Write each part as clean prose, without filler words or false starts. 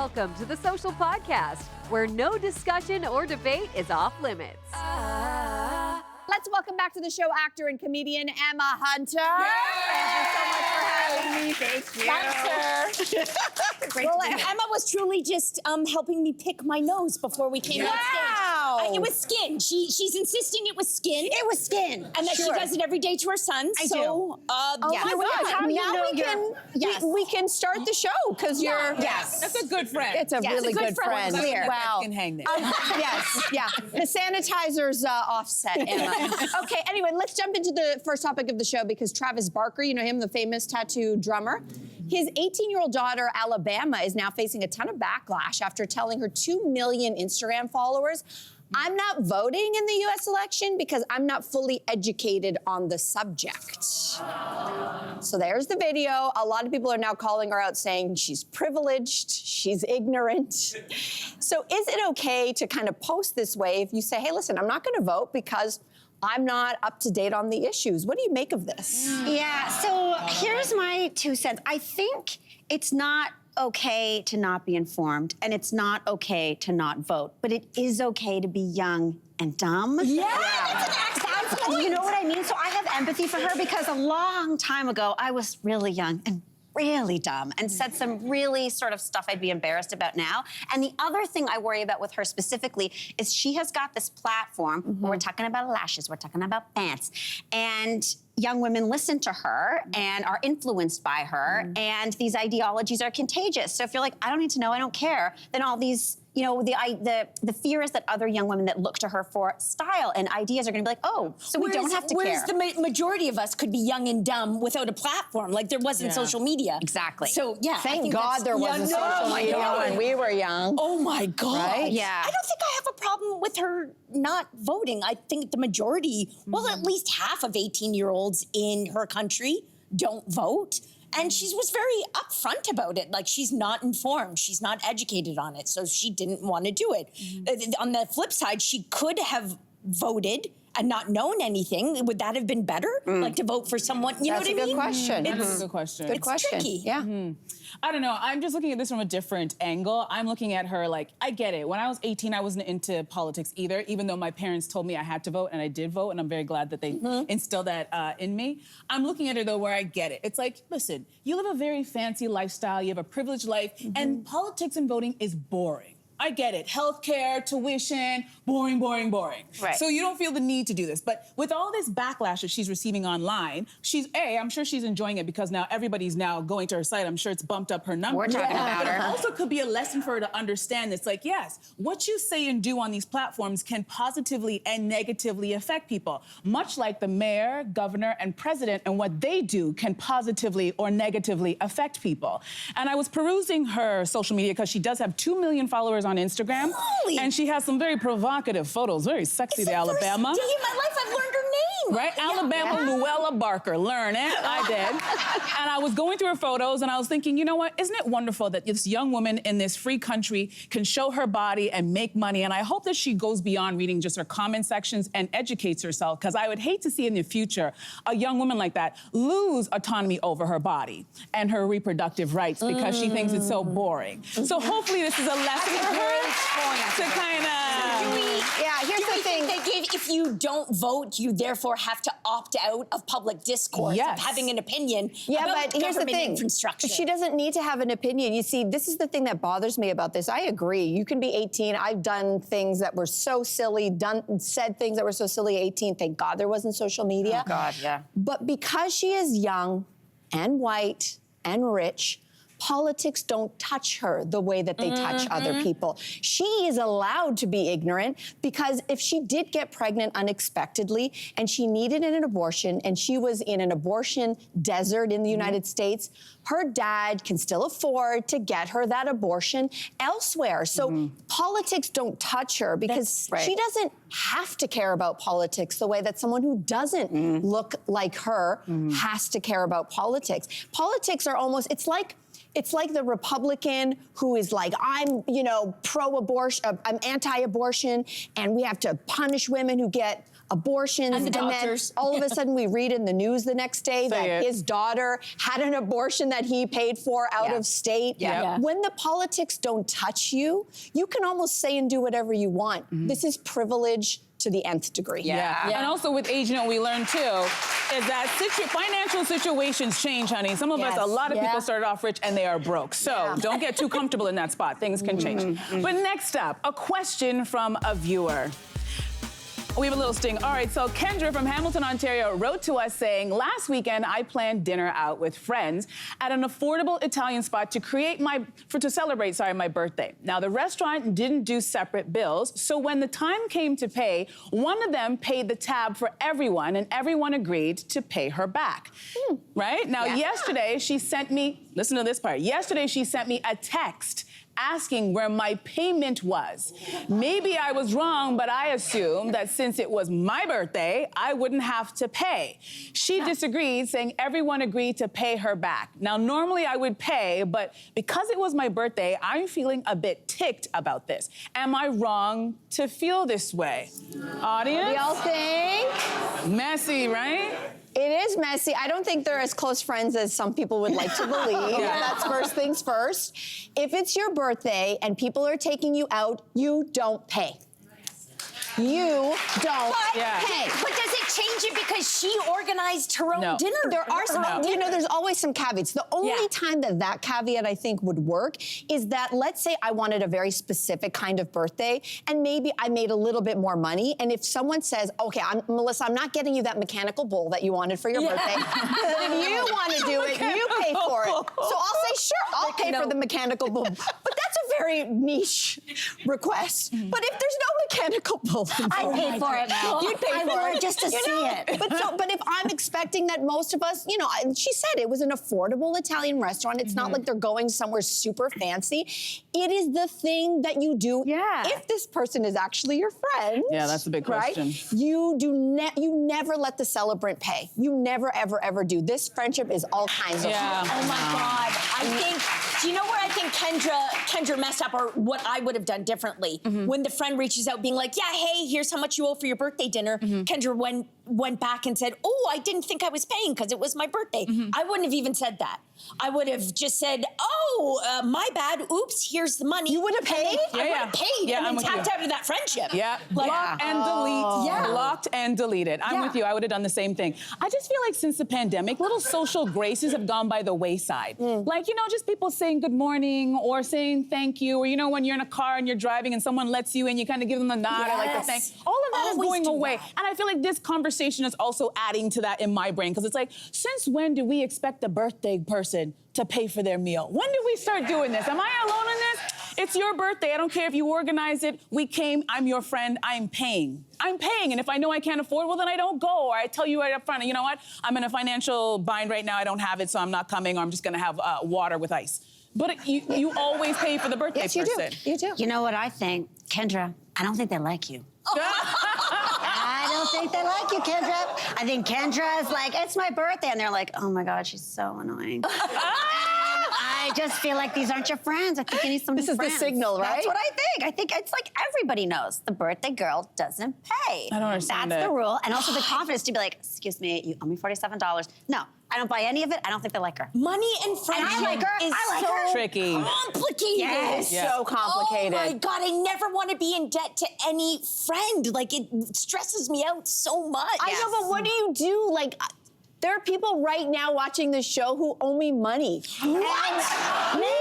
Welcome to the Social Podcast, where no discussion or debate is off limits. Let's welcome back to the show actor and comedian Emma Hunter. Yay! Thank you so much for having me. Thanks, sir. Great to be here. Emma was truly just helping me pick my nose before we came on stage. It was skin. She's insisting it was skin. It was skin. And that she does it every day to her son. I do. Oh my God. How do you now know we can start the show because you're... Yes. That's a good friend. It's a really good friend. Clear. Wow. Can hang there. Yes, yeah. The sanitizer's offset, Emma. Okay, anyway, let's jump into the first topic of the show because Travis Barker, you know him, the famous tattoo drummer. His 18-year-old daughter, Alabama, is now facing a ton of backlash after telling her 2 million Instagram followers, I'm not voting in the U.S. election because I'm not fully educated on the subject. So there's the video. A lot of people are now calling her out saying she's privileged, she's ignorant. So is it okay to kind of post this way if you say, hey, listen, I'm not going to vote because I'm not up to date on the issues? What do you make of this? Yeah, so here's my 2 cents. I think it's not okay to not be informed, and it's not okay to not vote, but it is okay to be young and dumb. Yeah, that's an excellent point. You know what I mean? So I have empathy for her because a long time ago, I was really young and really dumb and said some really sort of stuff I'd be embarrassed about now. And the other thing I worry about with her specifically is she has got this platform where we're talking about lashes, we're talking about pants, and young women listen to her and are influenced by her, and these ideologies are contagious. So if you're like, I don't need to know, I don't care, then all these, you know, the fear is that other young women that look to her for style and ideas are going to be like, oh, so we don't have to care. Whereas the majority of us could be young and dumb without a platform. Like there wasn't social media. Exactly. So yeah, Thank God there wasn't social media when we were young. Oh my God. Right? Yeah. I don't think I have a problem with her not voting. I think the majority, well, at least half of 18-year-olds in her country don't vote. And she was very upfront about it. Like, she's not informed. She's not educated on it. So she didn't want to do it. On the flip side, she could have voted and not known anything. Would that have been better? Like to vote for someone, you know what I mean? That's a good question. That's a good question. Good question. Tricky. Yeah. I don't know. I'm just looking at this from a different angle. I'm looking at her like, I get it. When I was 18, I wasn't into politics either, even though my parents told me I had to vote, and I did vote, and I'm very glad that they instilled that in me. I'm looking at her, though, where I get it. It's like, listen, you live a very fancy lifestyle, you have a privileged life, and politics and voting is boring. I get it. Healthcare, tuition, boring, boring, boring. Right. So you don't feel the need to do this. But with all this backlash that she's receiving online, I'm sure she's enjoying it because now everybody's now going to her site. I'm sure it's bumped up her numbers. We're talking about But it her. also could be a lesson for her to understand this. Like, yes, what you say and do on these platforms can positively and negatively affect people. Much like the mayor, governor, and president, and what they do can positively or negatively affect people. And I was perusing her social media because she does have 2 million followers on Instagram. Holy. And she has some very provocative photos, very sexy, It's the Alabama. First day in my life I've learned her name. Right? Alabama Luella Barker. Learn it. I did. And I was going through her photos and I was thinking, you know what? Isn't it wonderful that this young woman in this free country can show her body and make money? And I hope that she goes beyond reading just her comment sections and educates herself, because I would hate to see in the future a young woman like that lose autonomy over her body and her reproductive rights because she thinks it's so boring. So hopefully this is a lesson for her to kind of... Here's the thing. If you don't vote, you therefore have to opt out of public discourse, Yes. of having an opinion Yeah, about but here's the government thing. infrastructure. She doesn't need to have an opinion. You see, this is the thing that bothers me about this. I agree. You can be 18. I've done things that were so silly, said things that were so silly at 18. Thank God there wasn't social media. Oh, God, yeah. But because she is young and white and rich, politics don't touch her the way that they touch other people. She is allowed to be ignorant because if she did get pregnant unexpectedly and she needed an abortion and she was in an abortion desert in the United States, her dad can still afford to get her that abortion elsewhere. So politics don't touch her because she doesn't have to care about politics the way that someone who doesn't look like her has to care about politics. Politics are almost, it's like the Republican who is like, I'm, pro-abortion, I'm anti-abortion, and we have to punish women who get abortions, And the then doctors. all of a sudden we read in the news the next day that his daughter had an abortion that he paid for out of state. Yeah. When the politics don't touch you, you can almost say and do whatever you want. This is privilege to the nth degree. Yeah. And also with age, you know, we learned too, is that financial situations change, honey. Some of us, a lot of people started off rich and they are broke. So don't get too comfortable in that spot. Things can change. But next up, a question from a viewer. We have a little sting. All right, so Kendra from Hamilton, Ontario wrote to us saying, last weekend I planned dinner out with friends at an affordable Italian spot to celebrate my birthday. Now, the restaurant didn't do separate bills, so when the time came to pay, one of them paid the tab for everyone, and everyone agreed to pay her back. Right? Now, yesterday she sent me, listen to this part, yesterday she sent me a text asking where my payment was. Maybe I was wrong, but I assumed that since it was my birthday, I wouldn't have to pay. She disagreed, saying everyone agreed to pay her back. Now, normally I would pay, but because it was my birthday, I'm feeling a bit ticked about this. Am I wrong to feel this way? Audience? What do y'all think? Messy, right? It is messy. I don't think they're as close friends as some people would like to believe. That's first things first. If it's your birthday and people are taking you out, you don't pay. You don't pay. But does it change it because she organized her own dinner? There are some, you know, there's always some caveats. The only time that caveat I think would work is that, let's say I wanted a very specific kind of birthday and maybe I made a little bit more money. And if someone says, okay, Melissa, I'm not getting you that mechanical bull that you wanted for your birthday. But if you want to do it, you pay for it. So I'll say, sure, I'll pay for the mechanical bull. But that's a very niche request. But if there's no mechanical bull, I paid for it now. You'd pay for it just to see it. But if I'm expecting that most of us, you know, she said it was an affordable Italian restaurant. It's not like they're going somewhere super fancy. It is the thing that you do if this person is actually your friend. Yeah, that's a big question. Right? You never let the celebrant pay. You never, ever, ever do. This friendship is all kinds of fun. Oh my God. I think, do you know where I think Kendra messed up, or what I would have done differently? When the friend reaches out being like, yeah, hey, here's how much you owe for your birthday dinner. Kendra went back and said, oh, I didn't think I was paying because it was my birthday. I wouldn't have even said that. I would have just said, oh, my bad. Oops, here's the money. You would have paid? I would have paid and then tapped out of that friendship. Yeah, block and delete. Blocked and deleted. I'm with you. I would have done the same thing. I just feel like since the pandemic, little social graces have gone by the wayside. Like, you know, just people saying good morning or saying thank you, or, you know, when you're in a car and you're driving and someone lets you in, you kind of give them the nod or like the thank. All of that is going away. And I feel like this conversation is also adding to that in my brain, because it's like, since when do we expect a birthday person to pay for their meal? When do we start doing this? Am I alone in this? It's your birthday. I don't care if you organize it. We came. I'm your friend. I'm paying. I'm paying. And if I know I can't afford, well, then I don't go. Or I tell you right up front, you know what? I'm in a financial bind right now. I don't have it, so I'm not coming. Or I'm just going to have water with ice. But you always pay for the birthday person. You do. You know what I think? Kendra, I don't think they like you. I don't think they like you, Kendra. I think Kendra is like, it's my birthday. And they're like, oh my God, she's so annoying. I just feel like these aren't your friends. I think you need some This is friends. the signal, right? That's what I think. I think it's like everybody knows the birthday girl doesn't pay. I don't understand That's it. the rule. And also the confidence to be like, excuse me, you owe me $47. No, I don't buy any of it. I don't think they like her. Money and friendship I like her. is I like so her. Tricky. complicated. Yes, so complicated. Oh my God, I never want to be in debt to any friend. Like, it stresses me out so much. I know, but what do you do? Like, there are people right now watching this show who owe me money. What? Names.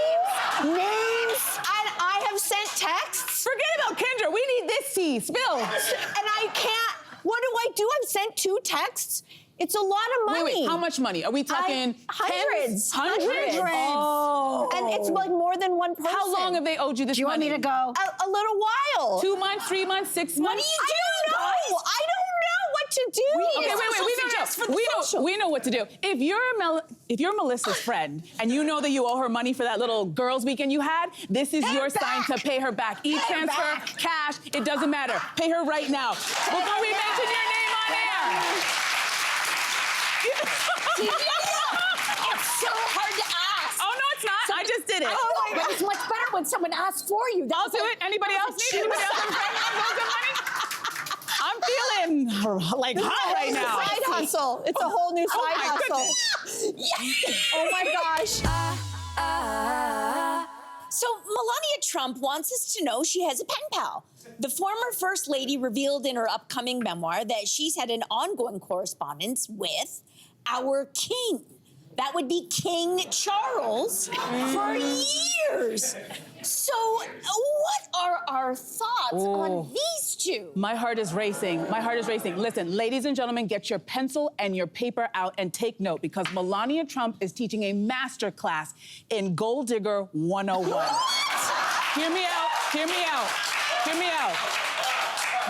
And I have sent texts. Forget about Kendra. We need this tea. Spill. And I can't. What do? I've sent 2 texts. It's a lot of money. Wait. How much money? Are we talking hundreds. Hundreds? Oh. And it's like more than one person. How long have they owed you this Do you want money? me to go? A little while. 2 months, 3 months, 6 months? What do you do, I don't know what to do. Okay, wait. We know what to do. If you're Melissa's friend and you know that you owe her money for that little girls' weekend you had, this is your sign to pay her back. E-transfer, cash, it doesn't matter. Pay her right now. Before we mention your name on air. It's so hard to ask. Oh, no, it's not. I just did it. Oh my God, it's much better when someone asks for you. I'll do it. Anybody else need? Anybody else have a friend who owes them money? I'm feeling am like hot right now. Side hustle. It's a whole new side my hustle. Oh my gosh. So Melania Trump wants us to know she has a pen pal. The former First Lady revealed in her upcoming memoir that she's had an ongoing correspondence with our king. That would be King Charles for years. So what are our thoughts on these two? My heart is racing. My heart is racing. Listen, ladies and gentlemen, get your pencil and your paper out and take note because Melania Trump is teaching a master class in Gold Digger 101. Hear me out. Hear me out. Hear me out.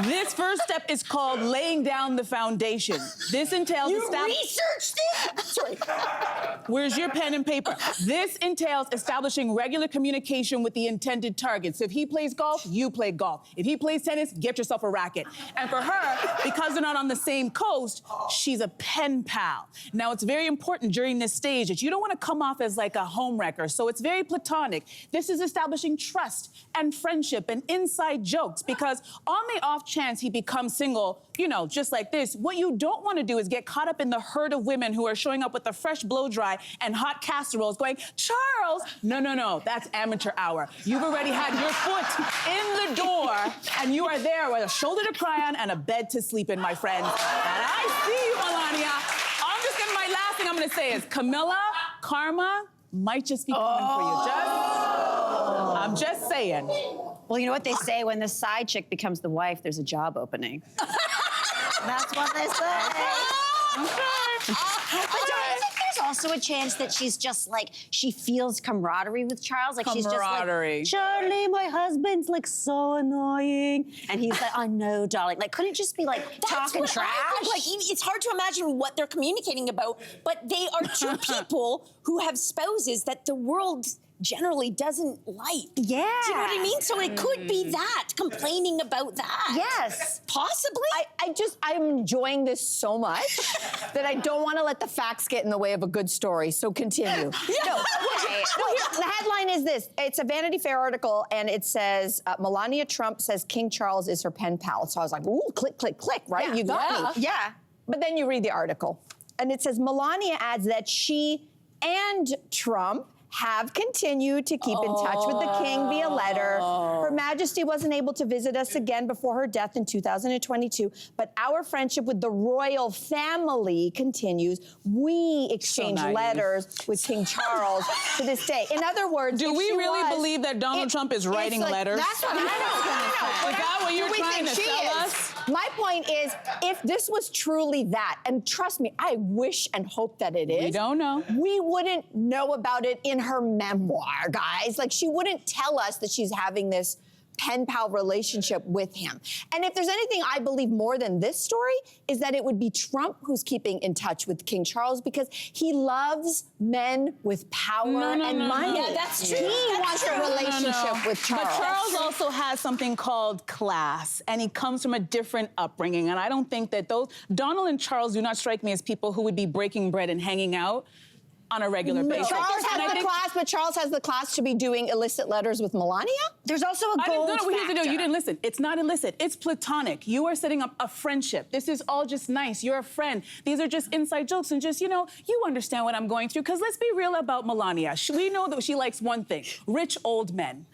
This first step is called laying down the foundation. This entails You researched it? Sorry. Where's your pen and paper? This entails establishing regular communication with the intended target. So if he plays golf, you play golf. If he plays tennis, get yourself a racket. And for her, because they're not on the same coast, she's a pen pal. Now, it's very important during this stage that you don't want to come off as like a homewrecker. So it's very platonic. This is establishing trust and friendship and inside jokes because on the off chance he becomes single, you know, just like this, what you don't want to do is get caught up in the herd of women who are showing up with a fresh blow dry and hot casseroles going, Charles! No, that's amateur hour. You've already had your foot in the door and you are there with a shoulder to cry on and a bed to sleep in, my friend. And I see you, Melania. My last thing I'm going to say is Camilla, karma might just be coming for you. I'm just saying. Well, you know what they say, when the side chick becomes the wife, there's a job opening. That's what they say. But don't you think there's also a chance that she's just like, she feels camaraderie with Charles? Like she's just like, Charlie, my husband's like so annoying. And he's like, I know, darling. Like, couldn't it just be like talking trash? Like, it's hard to imagine what they're communicating about, but they are two people who have spouses that the world generally doesn't like. Yeah. Do you know what I mean? So it could be that, complaining about that. Yes. Possibly. I'm enjoying this so much that I don't want to let the facts get in the way of a good story. So continue. The headline is this. It's a Vanity Fair article, and it says, Melania Trump says King Charles is her pen pal. So I was like, ooh, click, click, click, right? Yeah. You got me. Yeah. But then you read the article, and it says Melania adds that she and Trump have continued to keep in touch with the king via letter. Her Majesty wasn't able to visit us again before her death in 2022, but our friendship with the royal family continues. We exchange letters with King Charles to this day. In other words, do we really believe that Donald Trump is writing letters? That's what I know. Is that what you're trying to tell us? My point is, if this was truly that, and trust me, I wish and hope that it is. We don't know. We wouldn't know about it in her memoir, guys. Like, she wouldn't tell us that she's having this pen pal relationship with him. And if there's anything I believe more than this story, is that it would be Trump who's keeping in touch with King Charles because he loves men with power and money. Yeah, that's true. He wants a relationship with Charles. But Charles also has something called class, and he comes from a different upbringing. And I don't think that Donald and Charles do not strike me as people who would be breaking bread and hanging out on a regular basis. Charles has the class, but Charles has the class to be doing illicit letters with Melania? There's also a gold factor. You didn't listen. It's not illicit. It's platonic. You are setting up a friendship. This is all just nice. You're a friend. These are just inside jokes and just, you understand what I'm going through. Because let's be real about Melania. We know that she likes one thing, rich old men.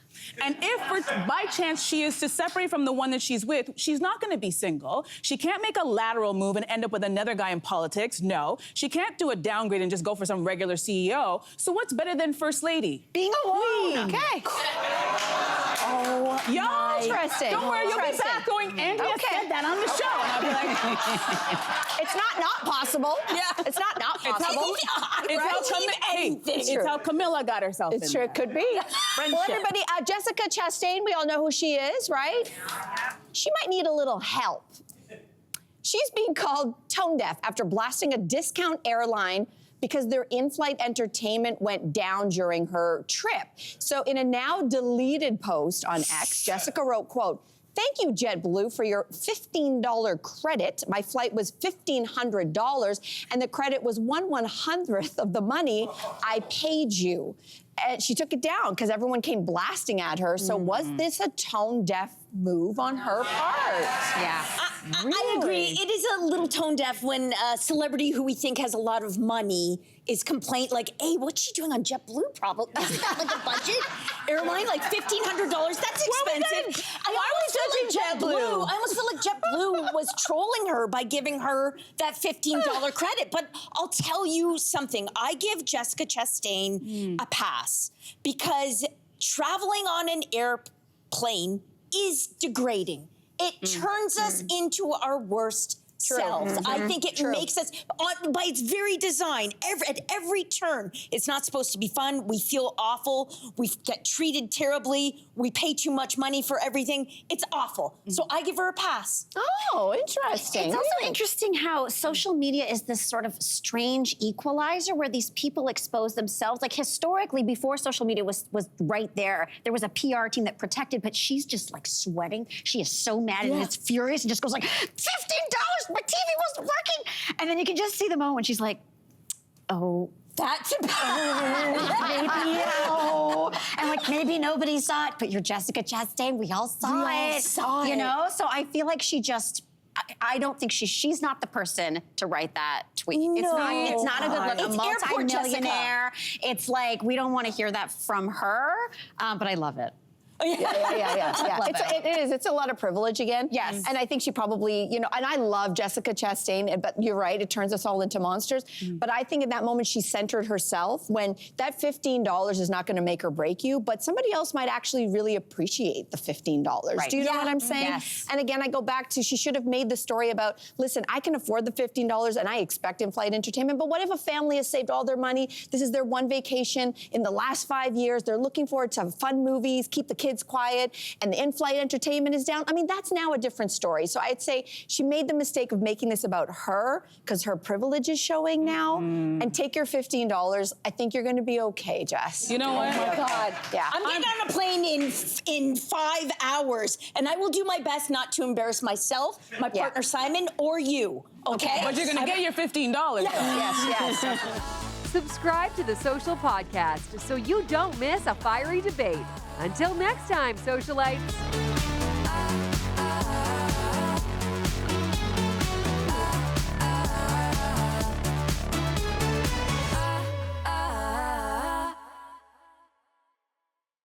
And if by chance she is to separate from the one that she's with, she's not going to be single. She can't make a lateral move and end up with another guy in politics. No. She can't do a downgrade and just go for some regular CEO. So what's better than First Lady? Being alone. Okay. Oh, y'all. Interesting. Don't worry, you'll be back going, Andrea said that on the show. And I'll be like, it's not possible. Yeah. It's not possible. It's how Camilla got herself in It's true, it could be. Well, everybody, Jessica Chastain, we all know who she is, right? She might need a little help. She's being called tone deaf after blasting a discount airline because their in-flight entertainment went down during her trip. So in a now deleted post on X, Jessica wrote, quote, "Thank you, JetBlue, for your $15 credit. My flight was $1,500, and the credit was 1/100th of the money I paid you." And she took it down because everyone came blasting at her. So was this a tone-deaf move on her part? Yeah. I agree. It is a little tone deaf when a celebrity who we think has a lot of money is complaint like, hey, what's she doing on JetBlue? Probably isn't that like a budget airline? Like $1,500? That's expensive. Why are we judging JetBlue? I almost feel like JetBlue was trolling her by giving her that $15 credit. But I'll tell you something. I give Jessica Chastain a pass because traveling on an airplane is degrading. It turns us into our worst selves. I think it makes us, by its very design, at every turn, it's not supposed to be fun. We feel awful. We get treated terribly. We pay too much money for everything. It's awful. So I give her a pass. Oh, interesting. It's also interesting how social media is this sort of strange equalizer where these people expose themselves. Like historically, before social media was right there was a PR team that protected, but she's just like sweating. She is so mad and is furious and just goes like, $15, my TV wasn't working. And then you can just see the moment when she's like, oh, That's maybe and like maybe nobody saw it, but you're Jessica Chastain. We all saw it. You know, so I feel like she just. I don't think she's not the person to write that tweet. No. It's not a good look. It's A airport multi-millionaire. It's like we don't want to hear that from her, but I love it. Yeah. It is. It's a lot of privilege again. Yes. And I think she probably, and I love Jessica Chastain, but you're right, it turns us all into monsters. But I think in that moment she centered herself when that $15 is not going to make or break you, but somebody else might actually really appreciate the $15. Right. Do you know what I'm saying? Yes. And again, I go back to she should have made the story about, listen, I can afford the $15 and I expect in-flight entertainment, but what if a family has saved all their money? This is their one vacation in the last 5 years. They're looking forward to fun movies, keep the kids quiet, and the in-flight entertainment is down. I mean, that's now a different story. So I'd say she made the mistake of making this about her because her privilege is showing now. And take your $15. I think you're going to be okay, Jess. You know what? Oh my God. Yeah. I'm getting on a plane in 5 hours, and I will do my best not to embarrass myself, my partner Simon, or you. Okay? But you're gonna get your $15. though. Yes. Subscribe to the Social Podcast so you don't miss a fiery debate. Until next time, socialites.